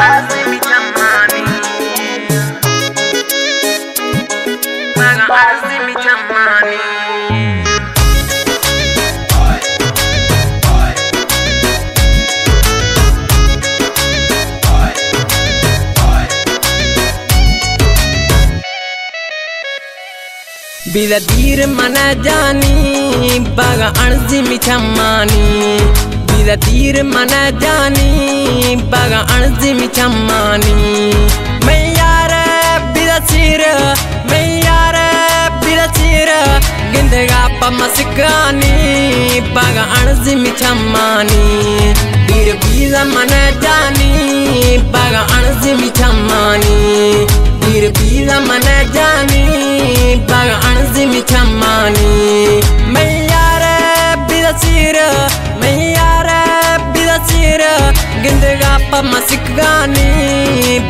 azimi jamani, azimi jamani. बिलदीर मना जानी बागा अणजिमी चम्मानी, बिलदीर मना जानी बागा अणजिमी चम्मानी। मैं यार बिलसीर, मैं यार बिलसीर गिंदगा पमसिकानी बागा अणजिमी चम्मानी। बीर बीला मना जानी बागा अणजिमी चम्मानी, बीर बीला मना जानी बागा अणजिमी चम्मानी। मैं यार बिलसीर, मैं यार बिलसीर गिंदगा पमसिकानी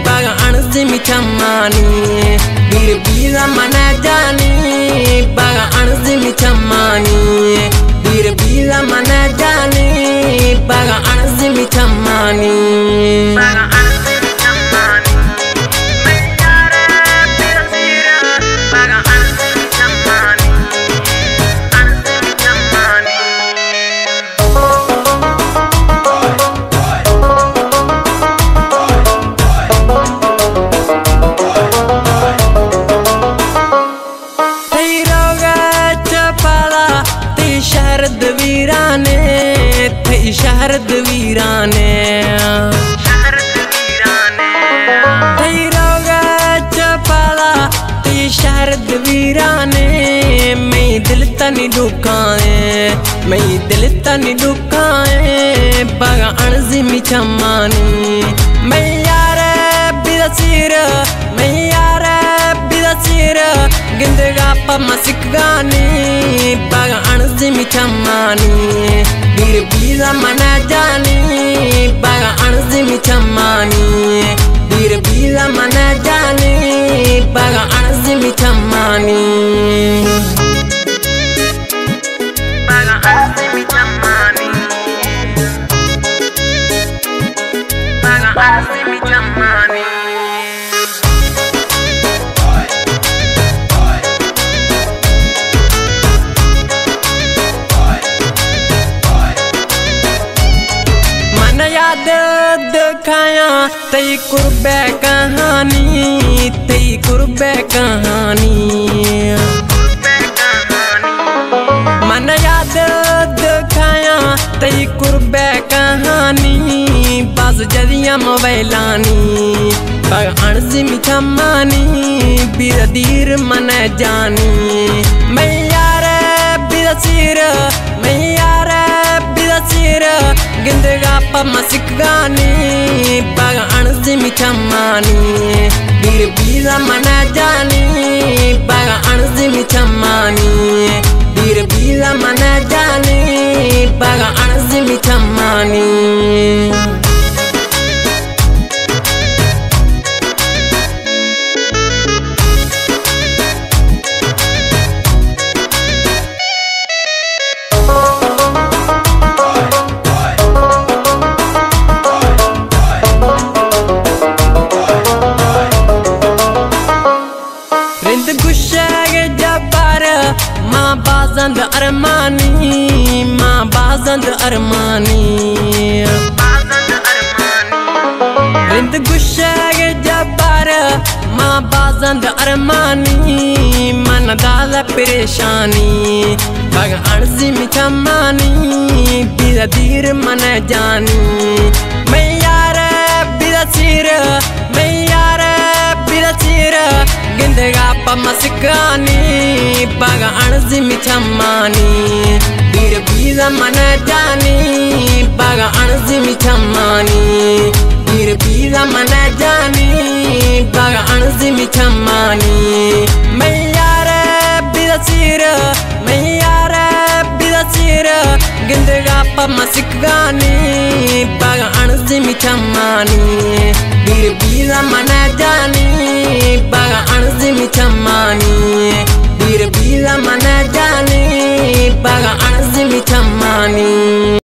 बागा अणजिमी चम्मानी। बीर बीला मना जानी बागा अणजिमी चम्मानी, बीर बीला मना जानी बागा अणजिमी चम्मानी। शहरद वीराने थई शहरद वीराने, थई रोगा चपाला थई शहरद वीराने। मैं दिल तनी दुखाए, मैं दिल तनी दुखाए बागा अणजिमी चम्मानी। मैं यार बिलसीर, मैं यार बिलसीर गिंदगा पमसिकानी बागा अणजिमी चम्मानी। बीर बीला मना जानी बागा अणजिमी चम्मानी, बीर बीला मना जानी बागा अणजिमी चम्मानी। बागा अणजिमी चम्मानी, बागा अणजिमी चम्मानी। याद दिखाया तई कुर्बे कहानी, तई कुर्बे कहानी। मन याद दिखाया तई कुर्बे कहानी, बस जदिया मोबाइलानी बागा अणजिमी चम्मानी। बिलदीर मन जानी मैं यार बिलसीर, मैं यार बिलसीर गिंदगा पमसिकानी बागा अणजिमी चम्मानी। बीर बीला मना जानी बागा अणजिमी चम्मानी, बीर बीला मना जानी बागा अणजिमी चम्मानी। रिंद गुशाग जबार माँ बाजंद अरमानी, माँ बाजंद अरमानी। रिंद गुशाग जबार माँ बाजंद अरमानी, मन दाल परेशानी बागा अणजिमी चम्मानी। बिलदीर मन जानी मैं यार बिलसीर, मैं यार बिलसीर गिंदगा पमसिकानी बागा अणजिमी चम्मानी। बीर बीला मना जानी बागा अणजिमी चम्मानी, बीर बीला मना जानी बागा अणजिमी चम्मानी। मैं यार बिलसीर, मैं यार बिलसीर गिंदगा पमसिकानी बागा अणजिमी चम्मानी। बीर बीला मना जानी बागा अणजिमी चम्मानी, बीर बीला मना जानी बागा अणजिमी चम्मानी।